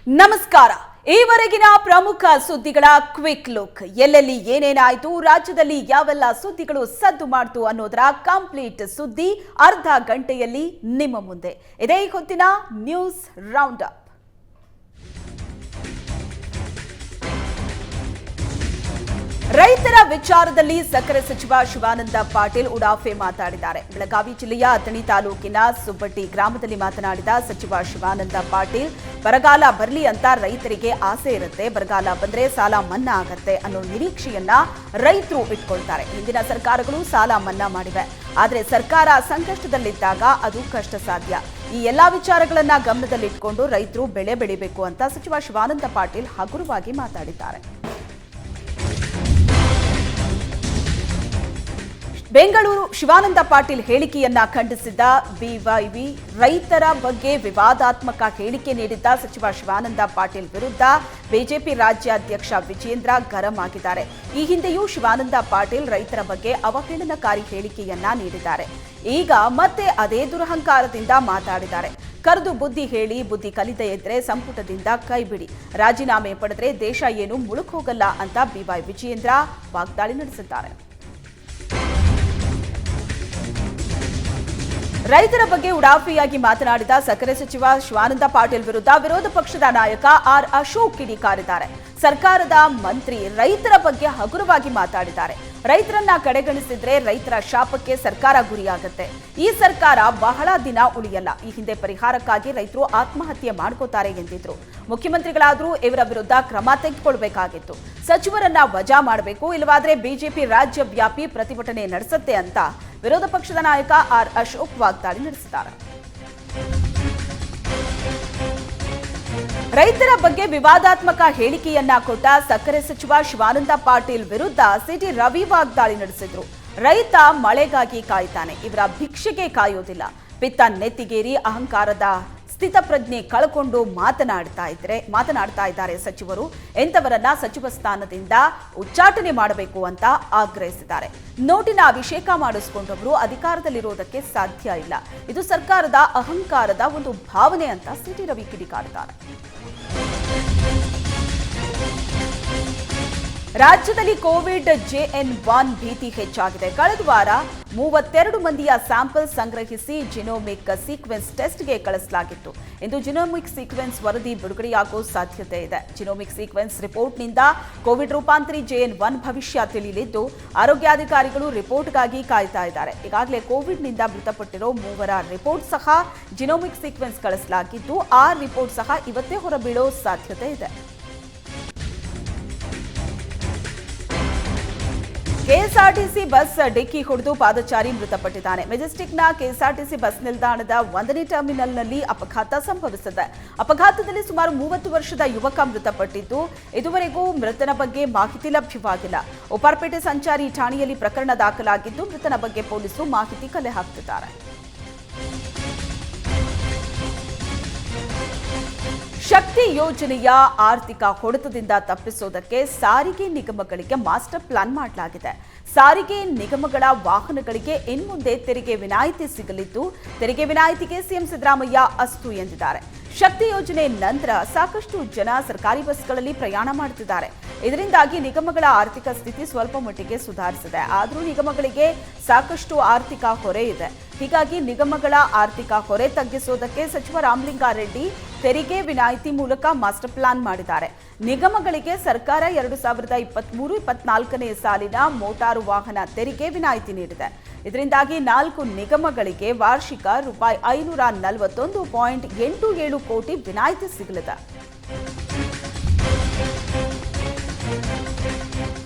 ನಮಸ್ಕಾರ. ಈವರೆಗಿನ ಪ್ರಮುಖ ಸುದ್ದಿಗಳ ಕ್ವಿಕ್ ಲುಕ್. ಎಲ್ಲೆಲ್ಲಿ ಏನೇನಾಯಿತು, ರಾಜ್ಯದಲ್ಲಿ ಯಾವೆಲ್ಲ ಸುದ್ದಿಗಳು ಸದ್ದು ಮಾಡ್ತು ಅನ್ನೋದರ ಕಂಪ್ಲೀಟ್ ಸುದ್ದಿ ಅರ್ಧ ಗಂಟೆಯಲ್ಲಿ ನಿಮ್ಮ ಮುಂದೆ. ಇದೇ ಹೊತ್ತಿನ ನ್ಯೂಸ್ ರೌಂಡ್ ಅಪ್. ರೈತರ ವಿಚಾರದಲ್ಲಿ ಸಕ್ಕರೆ ಸಚಿವ ಶಿವಾನಂದ ಪಾಟೀಲ್ ಉಡಾಫೆ ಮಾತಾಡಿದ್ದಾರೆ. ಬೆಳಗಾವಿ ಜಿಲ್ಲೆಯ ಅಥಣಿ ತಾಲೂಕಿನ ಸುಬ್ಬಟ್ಟಿ ಗ್ರಾಮದಲ್ಲಿ ಮಾತನಾಡಿದ ಸಚಿವ ಶಿವಾನಂದ ಪಾಟೀಲ್, ಬರಗಾಲ ಬರಲಿ ಅಂತ ರೈತರಿಗೆ ಆಸೆ ಇರುತ್ತೆ, ಬರಗಾಲ ಬಂದ್ರೆ ಸಾಲ ಮನ್ನಾ ಆಗತ್ತೆ ಅನ್ನೋ ನಿರೀಕ್ಷೆಯನ್ನ ರೈತರು ಇಟ್ಕೊಳ್ತಾರೆ. ಹಿಂದಿನ ಸರ್ಕಾರಗಳು ಸಾಲ ಮನ್ನಾ ಮಾಡಿವೆ, ಆದರೆ ಸರ್ಕಾರ ಸಂಕಷ್ಟದಲ್ಲಿದ್ದಾಗ ಅದು ಕಷ್ಟ ಸಾಧ್ಯ. ಈ ಎಲ್ಲಾ ವಿಚಾರಗಳನ್ನ ಗಮನದಲ್ಲಿಟ್ಕೊಂಡು ರೈತರು ಬೆಳೆ ಬೆಳಿಬೇಕು ಅಂತ ಸಚಿವ ಶಿವಾನಂದ ಪಾಟೀಲ್ ಹಗುರವಾಗಿ ಮಾತಾಡಿದ್ದಾರೆ. ಬೆಂಗಳೂರು ಶಿವಾನಂದ ಪಾಟೀಲ್ ಹೇಳಿಕೆಯನ್ನ ಖಂಡಿಸಿದ್ದ ಬಿವೈವಿ, ರೈತರ ಬಗ್ಗೆ ವಿವಾದಾತ್ಮಕ ಹೇಳಿಕೆ ನೀಡಿದ್ದ ಸಚಿವ ಶಿವಾನಂದ ಪಾಟೀಲ್ ವಿರುದ್ಧ ಬಿಜೆಪಿ ರಾಜ್ಯಾಧ್ಯಕ್ಷ ವಿಜೇಂದ್ರ ಗರಂ ಆಗಿದ್ದಾರೆ. ಈ ಹಿಂದೆಯೂ ಶಿವಾನಂದ ಪಾಟೀಲ್ ರೈತರ ಬಗ್ಗೆ ಅವಹೇಳನಕಾರಿ ಹೇಳಿಕೆಯನ್ನ ನೀಡಿದ್ದಾರೆ. ಈಗ ಮತ್ತೆ ಅದೇ ದುರಹಂಕಾರದಿಂದ ಮಾತಾಡಿದ್ದಾರೆ. ಕರೆದು ಬುದ್ಧಿ ಹೇಳಿ, ಬುದ್ಧಿ ಕಲಿದೇ ಇದ್ರೆ ಸಂಪುಟದಿಂದ ಕೈಬಿಡಿ, ರಾಜೀನಾಮೆ ಪಡೆದ್ರೆ ದೇಶ ಏನು ಮುಳುಕ್ ಹೋಗಲ್ಲ ಅಂತ ಬಿವೈ ವಿಜೇಂದ್ರ ವಾಗ್ದಾಳಿ ನಡೆಸಿದ್ದಾರೆ. ರೈತರ ಬಗ್ಗೆ ಉಡಾಫಿಯಾಗಿ ಮಾತನಾಡಿದ ಸಕ್ಕರೆ ಸಚಿವ ಶಿವಾನಂದ ಪಾಟೀಲ್ ವಿರುದ್ಧ ವಿರೋಧ ಪಕ್ಷದ ನಾಯಕ ಆರ್ ಅಶೋಕ್ ಕಿಡಿಕಾರಿದ್ದಾರೆ. ಸರ್ಕಾರದ ಮಂತ್ರಿ ರೈತರ ಬಗ್ಗೆ ಹಗುರವಾಗಿ ಮಾತಾಡಿದ್ದಾರೆ. ರೈತರನ್ನ ಕಡೆಗಣಿಸಿದ್ರೆ ರೈತರ ಶಾಪಕ್ಕೆ ಸರ್ಕಾರ ಗುರಿಯಾಗುತ್ತೆ. ಈ ಸರ್ಕಾರ ಬಹಳ ದಿನ ಉಳಿಯಲ್ಲ. ಈ ಹಿಂದೆ ಪರಿಹಾರಕ್ಕಾಗಿ ರೈತರು ಆತ್ಮಹತ್ಯೆ ಮಾಡ್ಕೋತಾರೆ ಎಂದಿದ್ರು. ಮುಖ್ಯಮಂತ್ರಿಗಳಾದ್ರೂ ಇವರ ವಿರುದ್ಧ ಕ್ರಮ ತೆಗೆದುಕೊಳ್ಬೇಕಾಗಿತ್ತು. ಸಚಿವರನ್ನ ವಜಾ ಮಾಡಬೇಕು, ಇಲ್ಲವಾದ್ರೆ ಬಿಜೆಪಿ ರಾಜ್ಯ ವ್ಯಾಪಿ ಪ್ರತಿಭಟನೆ ನಡೆಸುತ್ತೆ ಅಂತ ವಿರೋಧ ಪಕ್ಷದ ನಾಯಕ ಆರ್ ಅಶೋಕ್ ವಾಗ್ದಾಳಿ ನಡೆಸಿದ್ದಾರೆ. ರೈತರ ಬಗ್ಗೆ ವಿವಾದಾತ್ಮಕ ಹೇಳಿಕೆಯನ್ನ ಕೊಟ್ಟ ಸಕ್ಕರೆ ಸಚಿವ ಶಿವಾನಂದ ಪಾಟೀಲ್ ವಿರುದ್ಧ ಸಿಟಿ ರವಿ ವಾಗ್ದಾಳಿ ನಡೆಸಿದ್ರು. ರೈತ ಮಳೆಗಾಗಿ ಕಾಯ್ತಾನೆ, ಇವರ ಭಿಕ್ಷೆಗೆ ಕಾಯೋದಿಲ್ಲ. ಪಿತ್ತ ನೆತ್ತಿಗೇರಿ ಅಹಂಕಾರದ ಸ್ಥಿತಪ್ರಜ್ಞೆ ಕಳ್ಕೊಂಡು ಮಾತನಾಡ್ತಾ ಇದ್ದಾರೆ ಸಚಿವರು. ಎಂಥವರನ್ನ ಸಚಿವ ಸ್ಥಾನದಿಂದ ಉಚ್ಚಾಟನೆ ಮಾಡಬೇಕು ಅಂತ ಆಗ್ರಹಿಸಿದ್ದಾರೆ. ನೋಟಿನ ಅಭಿಷೇಕ ಮಾಡಿಸಿಕೊಂಡವರು ಅಧಿಕಾರದಲ್ಲಿರೋದಕ್ಕೆ ಸಾಧ್ಯ ಇಲ್ಲ. ಇದು ಸರ್ಕಾರದ ಅಹಂಕಾರದ ಒಂದು ಭಾವನೆ ಅಂತ ಸಿಟಿ ರವಿ ಕಿಡಿಕಾರಿದ್ದಾರೆ. ರಾಜ್ಯದಲ್ಲಿ ಕೋವಿಡ್ JN1 ಭೀತಿ ಹೆಚ್ಚಾಗಿದೆ. ಕಳೆದ ವಾರ 32 ಮಂದಿಯ ಸ್ಯಾಂಪಲ್ ಸಂಗ್ರಹಿಸಿ ಜಿನೋಮಿಕ್ ಸೀಕ್ವೆನ್ಸ್ ಟೆಸ್ಟ್ಗೆ ಕಳಿಸಲಾಗಿತ್ತು. ಇಂದು ಜಿನೋಮಿಕ್ ಸೀಕ್ವೆನ್ಸ್ ವರದಿ ಬಿಡುಗಡೆಯಾಗುವ ಸಾಧ್ಯತೆ ಇದೆ. ಜಿನೋಮಿಕ್ ಸೀಕ್ವೆನ್ಸ್ ರಿಪೋರ್ಟ್ನಿಂದ ಕೋವಿಡ್ ರೂಪಾಂತರಿ JN1 ಭವಿಷ್ಯ ತಿಳಿಯಲಿದ್ದು, ಆರೋಗ್ಯಾಧಿಕಾರಿಗಳು ರಿಪೋರ್ಟ್ಗಾಗಿ ಕಾಯ್ತಾ ಇದ್ದಾರೆ. ಈಗಾಗಲೇ ಕೋವಿಡ್ನಿಂದ ಮೃತಪಟ್ಟಿರೋ 3 ರಿಪೋರ್ಟ್ ಸಹ ಜಿನೋಮಿಕ್ ಸೀಕ್ವೆನ್ಸ್ ಕಳಿಸಲಾಗಿದ್ದು, ಆ ರಿಪೋರ್ಟ್ ಸಹ ಇವತ್ತೇ ಹೊರಬೀಳೋ ಸಾಧ್ಯತೆ ಇದೆ. ಕೆಎಸ್ಆರ್ಟಿಸಿ ಬಸ್ ಡಿಕ್ಕಿ ಹೊಡೆದು ಪಾದಚಾರಿ ಮೃತಪಟ್ಟಿದ್ದಾನೆ. ಮೆಜೆಸ್ಟಿಕ್ನ ಕೆಎಸ್ಆರ್ಟಿಸಿ ಬಸ್ ನಿಲ್ದಾಣದ 1ನೇ ಟರ್ಮಿನಲ್ನಲ್ಲಿ ಅಪಘಾತ ಸಂಭವಿಸಿದೆ. ಅಪಘಾತದಲ್ಲಿ ಸುಮಾರು 30 ವರ್ಷದ ಯುವಕ ಮೃತಪಟ್ಟಿದ್ದು, ಇದುವರೆಗೂ ಮೃತನ ಬಗ್ಗೆ ಮಾಹಿತಿ ಲಭ್ಯವಾಗಿಲ್ಲ. ಉಪ್ಪಾರಪೇಟೆ ಸಂಚಾರಿ ಠಾಣೆಯಲ್ಲಿ ಪ್ರಕರಣ ದಾಖಲಾಗಿದ್ದು, ಮೃತನ ಬಗ್ಗೆ ಪೊಲೀಸರು ಮಾಹಿತಿ ಕಲೆ ಹಾಕುತ್ತಿದ್ದಾರೆ. ಶಕ್ತಿ ಯೋಜನೆಯ ಆರ್ಥಿಕ ಹೊಡೆತದಿಂದ ತಪ್ಪಿಸೋದಕ್ಕೆ ಸಾರಿಗೆ ನಿಗಮಗಳಿಗೆ ಮಾಸ್ಟರ್ ಪ್ಲಾನ್ ಮಾಡಲಾಗಿದೆ. ಸಾರಿಗೆ ನಿಗಮಗಳ ವಾಹನಗಳಿಗೆ ಇನ್ಮುಂದೆ ತೆರಿಗೆ ವಿನಾಯಿತಿ ಸಿಗಲಿದ್ದು, ತೆರಿಗೆ ವಿನಾಯಿತಿಗೆ ಸಿಎಂ ಸಿದ್ದರಾಮಯ್ಯ ಅಸ್ತು ಎಂದಿದ್ದಾರೆ. ಶಕ್ತಿ ಯೋಜನೆ ನಂತರ ಸಾಕಷ್ಟು ಜನ ಸರ್ಕಾರಿ ಬಸ್ಗಳಲ್ಲಿ ಪ್ರಯಾಣ ಮಾಡುತ್ತಿದ್ದಾರೆ. ಇದರಿಂದಾಗಿ ನಿಗಮಗಳ ಆರ್ಥಿಕ ಸ್ಥಿತಿ ಸ್ವಲ್ಪ ಮಟ್ಟಿಗೆ ಸುಧಾರಿಸಿದೆ. ಆದರೂ ನಿಗಮಗಳಿಗೆ ಸಾಕಷ್ಟು ಆರ್ಥಿಕ ಹೊರೆ ಇದೆ. ಹೀಗಾಗಿ ನಿಗಮಗಳ ಆರ್ಥಿಕ ಹೊರೆ ತಗ್ಗಿಸೋದಕ್ಕೆ ಸಚಿವ ರಾಮಲಿಂಗಾರೆಡ್ಡಿ ತೆರಿಗೆ ವಿನಾಯಿತಿ ಮೂಲಕ ಮಾಸ್ಟರ್ ಪ್ಲಾನ್ ಮಾಡಿದ್ದಾರೆ. ನಿಗಮಗಳಿಗೆ ಸರ್ಕಾರ 2023-24ನೇ ಸಾಲಿನ ಮೋಟಾರು ವಾಹನ ತೆರಿಗೆ ವಿನಾಯಿತಿ ನೀಡಿದೆ. ಇದರಿಂದಾಗಿ 4 ನಿಗಮಗಳಿಗೆ ವಾರ್ಷಿಕ ರೂಪಾಯಿ 541.87 ಕೋಟಿ ವಿನಾಯಿತಿ ಸಿಗಲಿದೆ.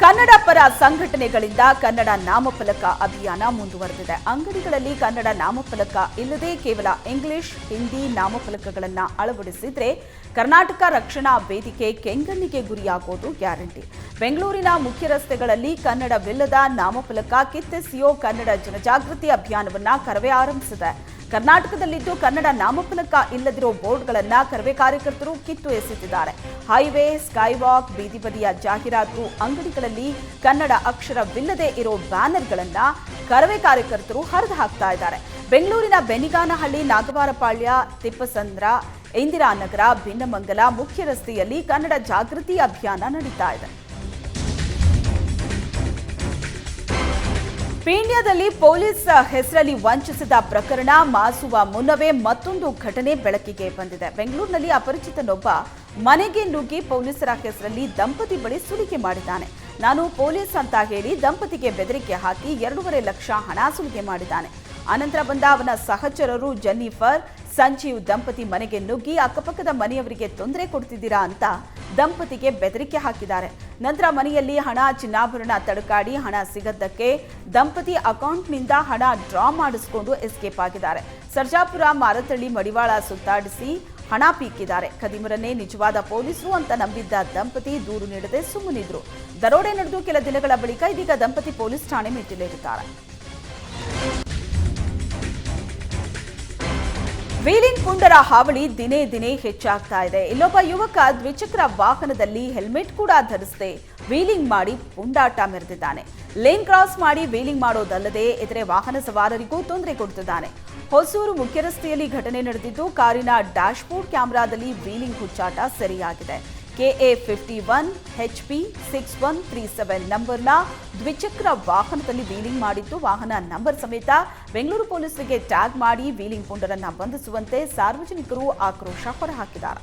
ಕನ್ನಡ ಪರ ಸಂಘಟನೆಗಳಿಂದ ಕನ್ನಡ ನಾಮಫಲಕ ಅಭಿಯಾನ ಮುಂದುವರೆದಿದೆ. ಅಂಗಡಿಗಳಲ್ಲಿ ಕನ್ನಡ ನಾಮಫಲಕ ಇಲ್ಲದೆ ಕೇವಲ ಇಂಗ್ಲಿಷ್, ಹಿಂದಿ ನಾಮಫಲಕಗಳನ್ನು ಅಳವಡಿಸಿದ್ರೆ ಕರ್ನಾಟಕ ರಕ್ಷಣಾ ವೇದಿಕೆ ಕೆಂಗಣ್ಣಿಗೆ ಗುರಿಯಾಗೋದು ಗ್ಯಾರಂಟಿ. ಬೆಂಗಳೂರಿನ ಮುಖ್ಯ ರಸ್ತೆಗಳಲ್ಲಿ ಕನ್ನಡವಿಲ್ಲದ ನಾಮಫಲಕ ಕಿತ್ತೆಸೆಯೋ ಕನ್ನಡ ಜನಜಾಗೃತಿ ಅಭಿಯಾನವನ್ನ ಕರವೇ ಆರಂಭಿಸಿದೆ. ಕರ್ನಾಟಕದಲ್ಲಿದ್ದು ಕನ್ನಡ ನಾಮಫಲಕ ಇಲ್ಲದಿರೋ ಬೋರ್ಡ್ಗಳನ್ನು ಕರವೇ ಕಾರ್ಯಕರ್ತರು ಕಿತ್ತು ಎಸೆದಿದ್ದಾರೆ. ಹೈವೇ, ಸ್ಕೈವಾಕ್, ಬೀದಿ ಬದಿಯ ಜಾಹೀರಾತು ಅಂಗಡಿಗಳಲ್ಲಿ ಕನ್ನಡ ಅಕ್ಷರವಿಲ್ಲದೆ ಇರೋ ಬ್ಯಾನರ್ಗಳನ್ನು ಕರವೇ ಕಾರ್ಯಕರ್ತರು ಹರಿದು ಹಾಕ್ತಾ ಇದ್ದಾರೆ. ಬೆಂಗಳೂರಿನ ಬೆನಿಗಾನಹಳ್ಳಿ, ನಾಗವಾರಪಾಳ್ಯ, ತಿಪ್ಪಸಂದ್ರ ಇಂದಿರಾನಗರ, ಭಿನ್ನಮಂಗಲ ಮುಖ್ಯ ರಸ್ತೆಯಲ್ಲಿ ಕನ್ನಡ ಜಾಗೃತಿ ಅಭಿಯಾನ ನಡೀತಾ ಇದೆ. ಪೀಣ್ಯದಲ್ಲಿ ಪೊಲೀಸ್ ಹೆಸರಲ್ಲಿ ವಂಚಿಸಿದ ಪ್ರಕರಣ ಮಾಸುವ ಮುನ್ನವೇ ಮತ್ತೊಂದು ಘಟನೆ ಬೆಳಕಿಗೆ ಬಂದಿದೆ. ಬೆಂಗಳೂರಿನಲ್ಲಿ ಅಪರಿಚಿತನೊಬ್ಬ ಮನೆಗೆ ನುಗ್ಗಿ ಪೊಲೀಸರ ಹೆಸರಲ್ಲಿ ದಂಪತಿ ಬಳಿ ಸುಲಿಗೆ ಮಾಡಿದ್ದಾನೆ. ನಾನು ಪೊಲೀಸ್ ಅಂತ ಹೇಳಿ ದಂಪತಿಗೆ ಬೆದರಿಕೆ ಹಾಕಿ 2.5 ಲಕ್ಷ ಹಣ ಸುಲಿಗೆ ಮಾಡಿದ್ದಾನೆ. ಅನಂತರ ಬಂದ ಅವನ ಸಹಚರರು ಜೆನ್ನಿಫರ್, ಸಂಜೀವ್ ದಂಪತಿ ಮನೆಗೆ ನುಗ್ಗಿ ಅಕ್ಕಪಕ್ಕದ ಮನೆಯವರಿಗೆ ತೊಂದರೆ ಕೊಡ್ತಿದ್ದೀರಾ ಅಂತ ದಂಪತಿಗೆ ಬೆದರಿಕೆ ಹಾಕಿದ್ದಾರೆ. ನಂತರ ಮನೆಯಲ್ಲಿ ಹಣ, ಚಿನ್ನಾಭರಣ ತಡಕಾಡಿ ಹಣ ಸಿಗದ್ದಕ್ಕೆ ದಂಪತಿ ಅಕೌಂಟ್ನಿಂದ ಹಣ ಡ್ರಾ ಮಾಡಿಸಿಕೊಂಡು ಎಸ್ಕೇಪ್ ಆಗಿದ್ದಾರೆ. ಸರ್ಜಾಪುರ, ಮಾರತಳ್ಳಿ, ಮಡಿವಾಳ ಸುತ್ತಾಡಿಸಿ ಹಣ ಪೀಕಿದ್ದಾರೆ. ಖದೀಮರನ್ನೇ ನಿಜವಾದ ಪೊಲೀಸರು ಅಂತ ನಂಬಿದ್ದ ದಂಪತಿ ದೂರು ನೀಡದೆ ಸುಮ್ಮನಿದ್ರು. ದರೋಡೆ ನಡೆದು ಕೆಲ ದಿನಗಳ ಬಳಿಕ ಇದೀಗ ದಂಪತಿ ಪೊಲೀಸ್ ಠಾಣೆ ಮೆಟ್ಟಿಲೇರಿದ್ದಾರೆ. ವೀಲಿಂಗ್ ಪುಂಡರ ಹಾವಳಿ ದಿನೇ ದಿನೇ ಹೆಚ್ಚಾಗ್ತಾ ಇದೆ. ಇಲ್ಲೊಬ್ಬ ಯುವಕ ದ್ವಿಚಕ್ರ ವಾಹನದಲ್ಲಿ ಹೆಲ್ಮೆಟ್ ಕೂಡ ಧರಿಸದೆ ವೀಲಿಂಗ್ ಮಾಡಿ ಪುಂಡಾಟ ಮೆರೆದಿದ್ದಾನೆ. ಲೇನ್ ಕ್ರಾಸ್ ಮಾಡಿ ವೀಲಿಂಗ್ ಮಾಡೋದಲ್ಲದೆ ಇತರೆ ವಾಹನ ಸವಾರರಿಗೂ ತೊಂದರೆ ಕೊಡುತ್ತಿದ್ದಾನೆ. ಹೊಸೂರು ಮುಖ್ಯ ರಸ್ತೆಯಲ್ಲಿ ಘಟನೆ ನಡೆದಿದ್ದು, ಕಾರಿನ ಡ್ಯಾಶ್ಬೋರ್ಡ್ ಕ್ಯಾಮೆರಾದಲ್ಲಿ ವೀಲಿಂಗ್ ಹುಚ್ಚಾಟ ಸೆರೆಯಾಗಿದೆ. KA 51 HP 6137 ನಂಬರ್ನ ದ್ವಿಚಕ್ರ ವಾಹನದಲ್ಲಿ ವೀಲಿಂಗ್ ಮಾಡಿದ್ದು, ವಾಹನ ನಂಬರ್ ಸಮೇತ ಬೆಂಗಳೂರು ಪೊಲೀಸರಿಗೆ ಟ್ಯಾಗ್ ಮಾಡಿ ವೀಲಿಂಗ್ ಪುಂಡರನ್ನ ಬಂಧಿಸುವಂತೆ ಸಾರ್ವಜನಿಕರು ಆಕ್ರೋಶ ಹೊರಹಾಕಿದ್ದಾರೆ.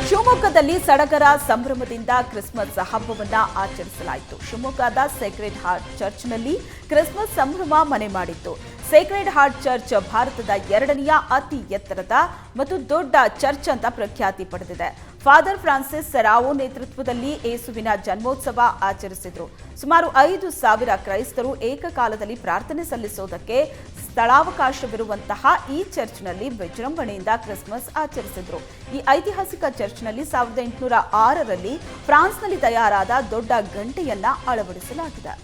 ಶಿವಮೊಗ್ಗದಲ್ಲಿ ಸಡಗರ ಸಂಭ್ರಮದಿಂದ ಕ್ರಿಸ್ಮಸ್ ಹಬ್ಬವನ್ನ ಆಚರಿಸಲಾಯಿತು. ಶಿವಮೊಗ್ಗದ ಸೇಕ್ರೆಡ್ ಹಾರ್ಟ್ ಚರ್ಚ್ನಲ್ಲಿ ಕ್ರಿಸ್ಮಸ್ ಸಂಭ್ರಮ ಮನೆ ಮಾಡಿತ್ತು. ಸೇಕ್ರೆಡ್ ಹಾರ್ಟ್ ಚರ್ಚ್ ಭಾರತದ 2ನೇ ಅತಿ ಎತ್ತರದ ಮತ್ತು ದೊಡ್ಡ ಚರ್ಚ್ ಅಂತ ಪ್ರಖ್ಯಾತಿ ಪಡೆದಿದೆ. ಫಾದರ್ ಫ್ರಾನ್ಸಿಸ್ ಸೆರಾವೋ ನೇತೃತ್ವದಲ್ಲಿ ಯೇಸುವಿನ ಜನ್ಮೋತ್ಸವ ಆಚರಿಸಿದ್ರು. ಸುಮಾರು 5,000 ಕ್ರೈಸ್ತರು ಏಕಕಾಲದಲ್ಲಿ ಪ್ರಾರ್ಥನೆ ಸಲ್ಲಿಸೋದಕ್ಕೆ ಸ್ಥಳಾವಕಾಶವಿರುವಂತಹ ಈ ಚರ್ಚ್ನಲ್ಲಿ ವಿಜೃಂಭಣೆಯಿಂದ ಕ್ರಿಸ್ಮಸ್ ಆಚರಿಸಿದ್ರು. ಈ ಐತಿಹಾಸಿಕ ಚರ್ಚ್ನಲ್ಲಿ 1806ರಲ್ಲಿ ಫ್ರಾನ್ಸ್ನಲ್ಲಿ ತಯಾರಾದ ದೊಡ್ಡ ಗಂಟೆಯನ್ನ ಅಳವಡಿಸಲಾಗಿದೆ.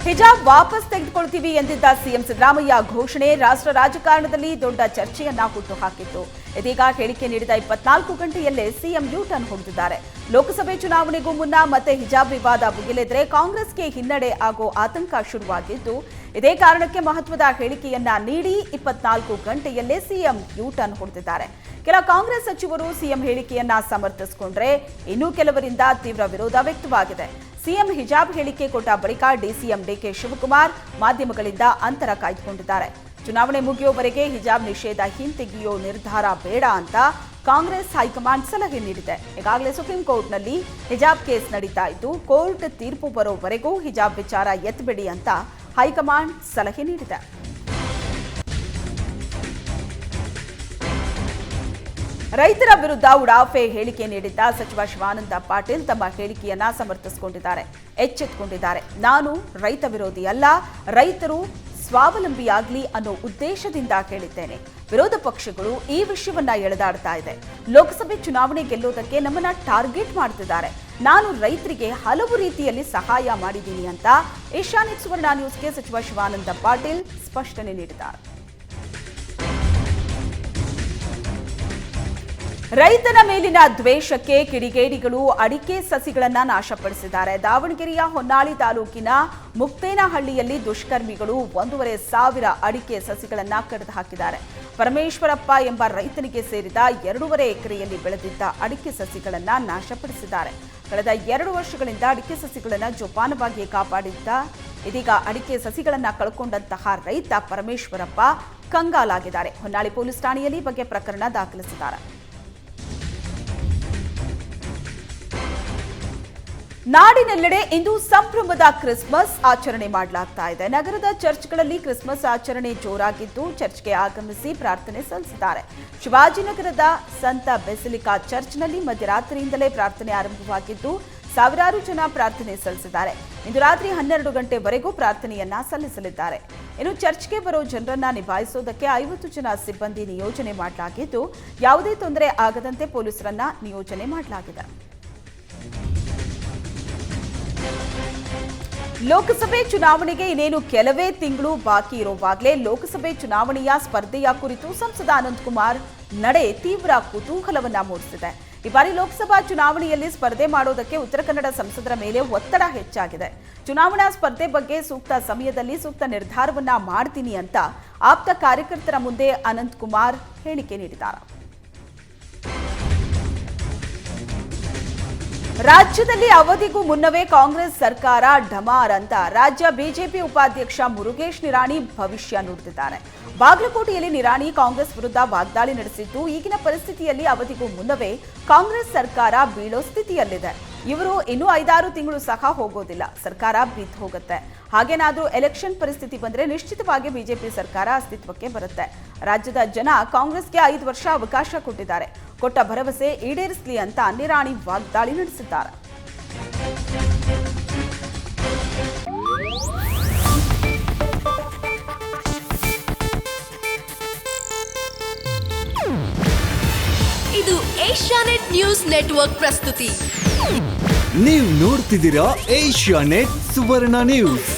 ಹಿಜಾಬ್ ವಾಪಸ್ ತೆಗೆದುಕೊಳ್ತೀವಿ ಎಂದಿದ್ದ ಸಿಎಂ ಸಿದ್ದರಾಮಯ್ಯ ಘೋಷಣೆ ರಾಷ್ಟ್ರ ರಾಜಕಾರಣದಲ್ಲಿ ದೊಡ್ಡ ಚರ್ಚೆಯನ್ನ ಹುಟ್ಟುಹಾಕಿತ್ತು. ಇದೀಗ ಹೇಳಿಕೆ ನೀಡಿದ 24 ಗಂಟೆಯಲ್ಲೇ ಸಿಎಂ ಯೂ ಟರ್ನ್ ಹೊಡೆದಿದ್ದಾರೆ. ಲೋಕಸಭೆ ಚುನಾವಣೆಗೂ ಮುನ್ನ ಮತ್ತೆ ಹಿಜಾಬ್ ವಿವಾದ ಭುಗಿಲೆದ್ರೆ ಕಾಂಗ್ರೆಸ್ಗೆ ಹಿನ್ನಡೆ ಆಗೋ ಆತಂಕ ಶುರುವಾಗಿದ್ದು, ಇದೇ ಕಾರಣಕ್ಕೆ ಮಹತ್ವದ ಹೇಳಿಕೆಯನ್ನ ನೀಡಿ 24 ಗಂಟೆಯಲ್ಲೇ ಸಿಎಂ ಯೂ ಟರ್ನ್ ಹೊಡೆದಿದ್ದಾರೆ. ಕೆಲ ಕಾಂಗ್ರೆಸ್ ಸಚಿವರು ಸಿಎಂ ಹೇಳಿಕೆಯನ್ನ ಸಮರ್ಥಿಸಿಕೊಂಡ್ರೆ ಇನ್ನು ಕೆಲವರಿಂದ ತೀವ್ರ ವಿರೋಧ ವ್ಯಕ್ತವಾಗಿದೆ. ಸಿಎಂ ಹಿಜಾಬ್ ಹೇಳಿಕೆ ಕೊಟ್ಟ ಬಳಿಕ ಡಿಸಿಎಂ ಡಿಕೆ ಶಿವಕುಮಾರ್ ಮಾಧ್ಯಮಗಳಿಂದ ಅಂತರ ಕಾಯ್ದುಕೊಂಡಿದ್ದಾರೆ. ಚುನಾವಣೆ ಮುಗಿಯುವವರೆಗೆ ಹಿಜಾಬ್ ನಿಷೇಧ ಹಿಂತೆಗೆಯುವ ನಿರ್ಧಾರ ಬೇಡ ಅಂತ ಕಾಂಗ್ರೆಸ್ ಹೈಕಮಾಂಡ್ ಸಲಹೆ ನೀಡಿದೆ. ಈಗಾಗಲೇ ಸುಪ್ರೀಂ ಕೋರ್ಟ್ನಲ್ಲಿ ಹಿಜಾಬ್ ಕೇಸ್ ನಡೀತಾ ಇದ್ದು, ಕೋರ್ಟ್ ತೀರ್ಪು ಬರೋವರೆಗೂ ಹಿಜಾಬ್ ವಿಚಾರ ಎತ್ತಬೇಡಿ ಅಂತ ಹೈಕಮಾಂಡ್ ಸಲಹೆ ನೀಡಿದೆ. ರೈತರ ವಿರುದ್ಧ ಉಡಾಫೆ ಹೇಳಿಕೆ ನೀಡಿದ್ದ ಸಚಿವ ಶಿವಾನಂದ ಪಾಟೀಲ್ ತಮ್ಮ ಹೇಳಿಕೆಯನ್ನ ಸಮರ್ಥಿಸಿಕೊಂಡಿದ್ದಾರೆ, ಎಚ್ಚೆತ್ತುಕೊಂಡಿದ್ದಾರೆ. ನಾನು ರೈತ ವಿರೋಧಿ ಅಲ್ಲ, ರೈತರು ಸ್ವಾವಲಂಬಿಯಾಗ್ಲಿ ಅನ್ನೋ ಉದ್ದೇಶದಿಂದ ಹೇಳಿದ್ದೇನೆ. ವಿರೋಧ ಪಕ್ಷಗಳು ಈ ವಿಷಯವನ್ನ ಎಳೆದಾಡ್ತಾ ಇದೆ. ಲೋಕಸಭೆ ಚುನಾವಣೆ ಗೆಲ್ಲೋದಕ್ಕೆ ನಮ್ಮನ್ನ ಟಾರ್ಗೆಟ್ ಮಾಡ್ತಿದ್ದಾರೆ. ನಾನು ರೈತರಿಗೆ ಹಲವು ರೀತಿಯಲ್ಲಿ ಸಹಾಯ ಮಾಡಿದ್ದೀನಿ ಅಂತ ಏಷ್ಯಾನೆಟ್ ಸುವರ್ಣ ನ್ಯೂಸ್ಗೆ ಸಚಿವ ಶಿವಾನಂದ ಪಾಟೀಲ್ ಸ್ಪಷ್ಟನೆ ನೀಡಿದ್ದಾರೆ. ರೈತನ ಮೇಲಿನ ದ್ವೇಷಕ್ಕೆ ಕಿಡಿಗೇಡಿಗಳು ಅಡಿಕೆ ಸಸಿಗಳನ್ನ ನಾಶಪಡಿಸಿದ್ದಾರೆ. ದಾವಣಗೆರೆಯ ಹೊನ್ನಾಳಿ ತಾಲೂಕಿನ ಮುಕ್ತೇನಹಳ್ಳಿಯಲ್ಲಿ ದುಷ್ಕರ್ಮಿಗಳು 1,500 ಅಡಿಕೆ ಸಸಿಗಳನ್ನ ಕಡಿದು ಹಾಕಿದ್ದಾರೆ. ಪರಮೇಶ್ವರಪ್ಪ ಎಂಬ ರೈತನಿಗೆ ಸೇರಿದ 2.5 ಎಕರೆಯಲ್ಲಿ ಬೆಳೆದಿದ್ದ ಅಡಿಕೆ ಸಸಿಗಳನ್ನ ನಾಶಪಡಿಸಿದ್ದಾರೆ. ಕಳೆದ 2 ವರ್ಷಗಳಿಂದ ಅಡಿಕೆ ಸಸಿಗಳನ್ನ ಜೋಪಾನವಾಗಿ ಕಾಪಾಡಿದ್ದ ಇದೀಗ ಅಡಿಕೆ ಸಸಿಗಳನ್ನ ಕಳ್ಕೊಂಡಂತಹ ರೈತ ಪರಮೇಶ್ವರಪ್ಪ ಕಂಗಾಲಾಗಿದ್ದಾರೆ. ಹೊನ್ನಾಳಿ ಪೊಲೀಸ್ ಠಾಣೆಯಲ್ಲಿ ಬಗ್ಗೆ ಪ್ರಕರಣ ದಾಖಲಿಸಿದ್ದಾರೆ. ನಾಡಿನೆಲ್ಲೆಡೆ ಇಂದು ಸಂಭ್ರಮದ ಕ್ರಿಸ್ಮಸ್ ಆಚರಣೆ ಮಾಡಲಾಗ್ತಾ ಇದೆ. ನಗರದ ಚರ್ಚ್ಗಳಲ್ಲಿ ಕ್ರಿಸ್ಮಸ್ ಆಚರಣೆ ಜೋರಾಗಿದ್ದು, ಚರ್ಚ್ಗೆ ಆಗಮಿಸಿ ಪ್ರಾರ್ಥನೆ ಸಲ್ಲಿಸಿದ್ದಾರೆ. ಶಿವಾಜಿನಗರದ ಸಂತ ಬೆಸಿಲಿಕಾ ಚರ್ಚ್ನಲ್ಲಿ ಮಧ್ಯರಾತ್ರಿಯಿಂದಲೇ ಪ್ರಾರ್ಥನೆ ಆರಂಭವಾಗಿದ್ದು, ಸಾವಿರಾರು ಜನ ಪ್ರಾರ್ಥನೆ ಸಲ್ಲಿಸಿದ್ದಾರೆ. ಇಂದು ರಾತ್ರಿ 12 ಗಂಟೆವರೆಗೂ ಪ್ರಾರ್ಥನೆಯನ್ನ ಸಲ್ಲಿಸಲಿದ್ದಾರೆ. ಇನ್ನು ಚರ್ಚ್ಗೆ ಬರೋ ಜನರನ್ನ ನಿಭಾಯಿಸೋದಕ್ಕೆ 50 ಜನ ಸಿಬ್ಬಂದಿ ನಿಯೋಜನೆ ಮಾಡಲಾಗಿದ್ದು, ಯಾವುದೇ ತೊಂದರೆ ಆಗದಂತೆ ಪೊಲೀಸರನ್ನ ನಿಯೋಜನೆ ಮಾಡಲಾಗಿದೆ. ಲೋಕಸಭೆ ಚುನಾವಣೆಗೆ ಇನ್ನೇನು ಕೆಲವೇ ತಿಂಗಳು ಬಾಕಿ ಇರುವಾಗಲೇ ಲೋಕಸಭೆ ಚುನಾವಣೆಯ ಸ್ಪರ್ಧೆಯ ಕುರಿತು ಸಂಸದ ಅನಂತಕುಮಾರ್ ನಡೆ ತೀವ್ರ ಕುತೂಹಲವನ್ನ ಮೂಡಿಸಿದೆ. ಈ ಬಾರಿ ಲೋಕಸಭಾ ಚುನಾವಣೆಯಲ್ಲಿ ಸ್ಪರ್ಧೆ ಮಾಡೋದಕ್ಕೆ ಉತ್ತರ ಕನ್ನಡ ಸಂಸದರ ಮೇಲೆ ಒತ್ತಡ ಹೆಚ್ಚಾಗಿದೆ. ಚುನಾವಣಾ ಸ್ಪರ್ಧೆ ಬಗ್ಗೆ ಸೂಕ್ತ ಸಮಯದಲ್ಲಿ ಸೂಕ್ತ ನಿರ್ಧಾರವನ್ನ ಮಾಡ್ತೀನಿ ಅಂತ ಆಪ್ತ ಕಾರ್ಯಕರ್ತರ ಮುಂದೆ ಅನಂತ್ ಕುಮಾರ್ ಹೇಳಿಕೆ ನೀಡಿದ್ದಾರೆ. ರಾಜ್ಯದಲ್ಲಿ ಅವಧಿಗೂ ಮುನ್ನವೇ ಕಾಂಗ್ರೆಸ್ ಸರ್ಕಾರ ಢಮಾರ್ ಅಂತ ರಾಜ್ಯ ಬಿಜೆಪಿ ಉಪಾಧ್ಯಕ್ಷ ಮುರುಗೇಶ್ ನಿರಾಣಿ ಭವಿಷ್ಯ ನುಡಿದಿದ್ದಾರೆ. ಬಾಗಲಕೋಟೆಯಲ್ಲಿ ನಿರಾಣಿ ಕಾಂಗ್ರೆಸ್ ವಿರುದ್ಧ ವಾಗ್ದಾಳಿ ನಡೆಸಿದ್ದು, ಈಗಿನ ಪರಿಸ್ಥಿತಿಯಲ್ಲಿ ಅವಧಿಗೂ ಮುನ್ನವೇ ಕಾಂಗ್ರೆಸ್ ಸರ್ಕಾರ ಬೀಳೋ ಸ್ಥಿತಿಯಲ್ಲಿದೆ. ಇವರು ಇನ್ನೂ 5-6 ತಿಂಗಳು ಸಹ ಹೋಗೋದಿಲ್ಲ, ಸರ್ಕಾರ ಬಿದ್ದು ಹೋಗುತ್ತೆ. ಹಾಗೇನಾದ್ರೂ ಎಲೆಕ್ಷನ್ ಪರಿಸ್ಥಿತಿ ಬಂದ್ರೆ ನಿಶ್ಚಿತವಾಗಿ ಬಿಜೆಪಿ ಸರ್ಕಾರ ಅಸ್ತಿತ್ವಕ್ಕೆ ಬರುತ್ತೆ. ರಾಜ್ಯದ ಜನ ಕಾಂಗ್ರೆಸ್ಗೆ 5 ವರ್ಷ ಅವಕಾಶ ಕೊಟ್ಟಿದ್ದಾರೆ. ಕೊಟ್ಟ ಭರವಸೆ ಈಡೇರಿಸಲಿ ಅಂತ ನಿರಾಣಿ ವಾಗ್ದಾಳಿ ನಡೆಸಿದ್ದಾರೆ. ಇದು ಏಷ್ಯಾನೆಟ್ ನ್ಯೂಸ್ ನೆಟ್ವರ್ಕ್ ಪ್ರಸ್ತುತಿ. ನೀವು ನೋಡ್ತಿದ್ದೀರಾ ಏಷ್ಯಾನೆಟ್ ಸುವರ್ಣ ನ್ಯೂಸ್.